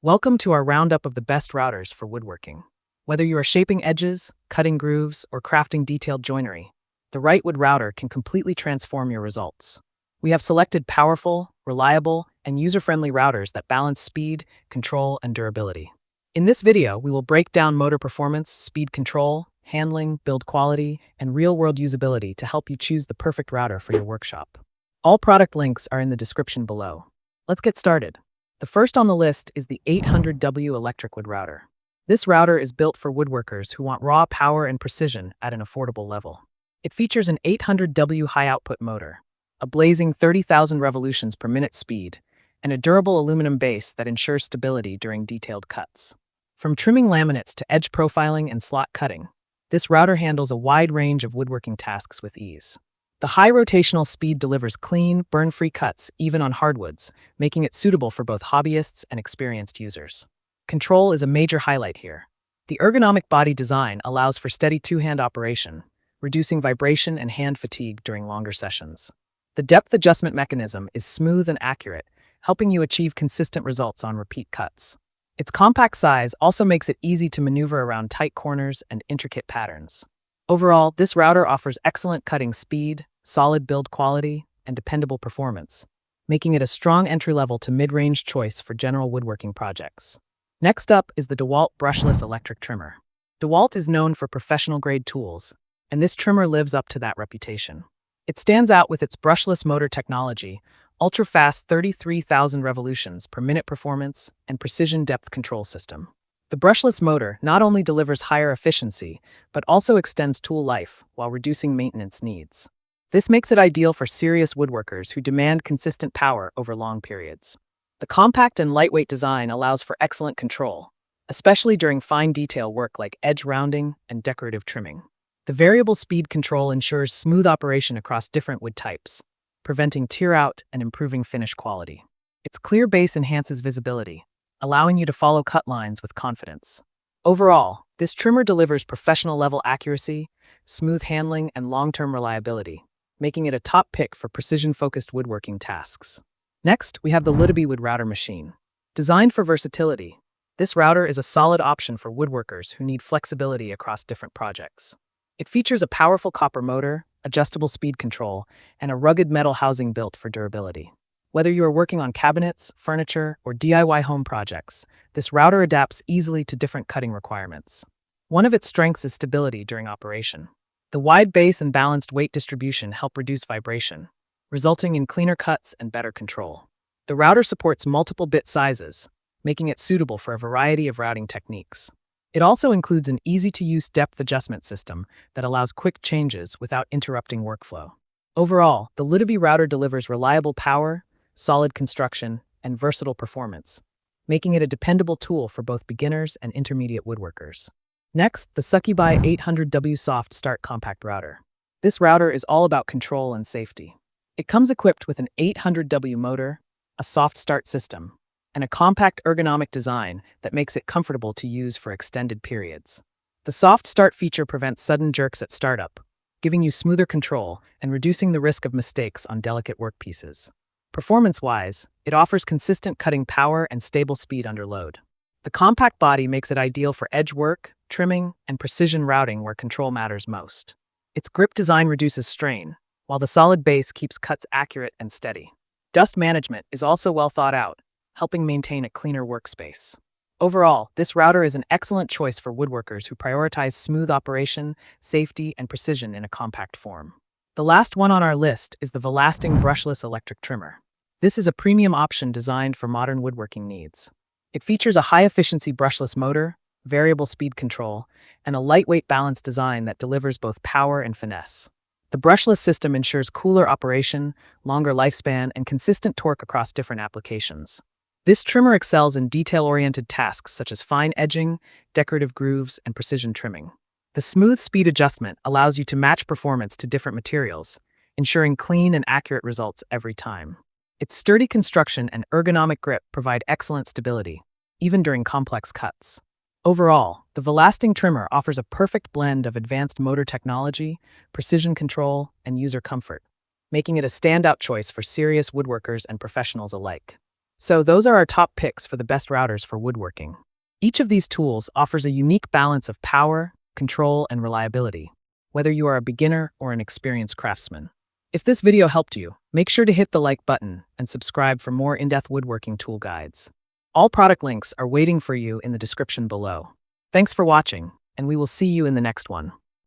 Welcome to our roundup of the best routers for woodworking. Whether you are shaping edges, cutting grooves, or crafting detailed joinery, the right wood router can completely transform your results. We have selected powerful, reliable, and user-friendly routers that balance speed, control, and durability. In this video, we will break down motor performance, speed control, handling, build quality, and real-world usability to help you choose the perfect router for your workshop. All product links are in the description below. Let's get started. The first on the list is the 800W electric wood router. This router is built for woodworkers who want raw power and precision at an affordable level. It features an 800W high-output motor, a blazing 30,000 revolutions per minute speed, and a durable aluminum base that ensures stability during detailed cuts. From trimming laminates to edge profiling and slot cutting, this router handles a wide range of woodworking tasks with ease. The high rotational speed delivers clean, burn-free cuts even on hardwoods, making it suitable for both hobbyists and experienced users. Control is a major highlight here. The ergonomic body design allows for steady two-hand operation, reducing vibration and hand fatigue during longer sessions. The depth adjustment mechanism is smooth and accurate, helping you achieve consistent results on repeat cuts. Its compact size also makes it easy to maneuver around tight corners and intricate patterns. Overall, this router offers excellent cutting speed, solid build quality, and dependable performance, making it a strong entry-level to mid-range choice for general woodworking projects. Next up is the DeWalt brushless electric trimmer. DeWalt is known for professional-grade tools, and this trimmer lives up to that reputation. It stands out with its brushless motor technology, ultra-fast 33,000 revolutions per minute performance, and precision depth control system. The brushless motor not only delivers higher efficiency, but also extends tool life while reducing maintenance needs. This makes it ideal for serious woodworkers who demand consistent power over long periods. The compact and lightweight design allows for excellent control, especially during fine detail work like edge rounding and decorative trimming. The variable speed control ensures smooth operation across different wood types, preventing tear out and improving finish quality. Its clear base enhances visibility, allowing you to follow cut lines with confidence. Overall, this trimmer delivers professional-level accuracy, smooth handling, and long-term reliability, making it a top pick for precision-focused woodworking tasks. Next, we have the Woodworking wood router machine. Designed for versatility, this router is a solid option for woodworkers who need flexibility across different projects. It features a powerful copper motor, adjustable speed control, and a rugged metal housing built for durability. Whether you are working on cabinets, furniture, or DIY home projects, this router adapts easily to different cutting requirements. One of its strengths is stability during operation. The wide base and balanced weight distribution help reduce vibration, resulting in cleaner cuts and better control. The router supports multiple bit sizes, making it suitable for a variety of routing techniques. It also includes an easy-to-use depth adjustment system that allows quick changes without interrupting workflow. Overall, the Woodworking router delivers reliable power, solid construction, and versatile performance, making it a dependable tool for both beginners and intermediate woodworkers. Next, the Suckyby 800W Soft Start Compact Router. This router is all about control and safety. It comes equipped with an 800W motor, a soft start system, and a compact ergonomic design that makes it comfortable to use for extended periods. The soft start feature prevents sudden jerks at startup, giving you smoother control and reducing the risk of mistakes on delicate workpieces. Performance-wise, it offers consistent cutting power and stable speed under load. The compact body makes it ideal for edge work, trimming, and precision routing where control matters most. Its grip design reduces strain, while the solid base keeps cuts accurate and steady. Dust management is also well thought out, helping maintain a cleaner workspace. Overall, this router is an excellent choice for woodworkers who prioritize smooth operation, safety, and precision in a compact form. The last one on our list is the Velasting brushless electric trimmer. This is a premium option designed for modern woodworking needs. It features a high-efficiency brushless motor, variable speed control, and a lightweight balanced design that delivers both power and finesse. The brushless system ensures cooler operation, longer lifespan, and consistent torque across different applications. This trimmer excels in detail-oriented tasks such as fine edging, decorative grooves, and precision trimming. The smooth speed adjustment allows you to match performance to different materials, ensuring clean and accurate results every time. Its sturdy construction and ergonomic grip provide excellent stability, even during complex cuts. Overall, the Velasting trimmer offers a perfect blend of advanced motor technology, precision control, and user comfort, making it a standout choice for serious woodworkers and professionals alike. So those are our top picks for the best routers for woodworking. Each of these tools offers a unique balance of power, control, and reliability, whether you are a beginner or an experienced craftsman. If this video helped you, make sure to hit the like button and subscribe for more in-depth woodworking tool guides. All product links are waiting for you in the description below. Thanks for watching, and we will see you in the next one.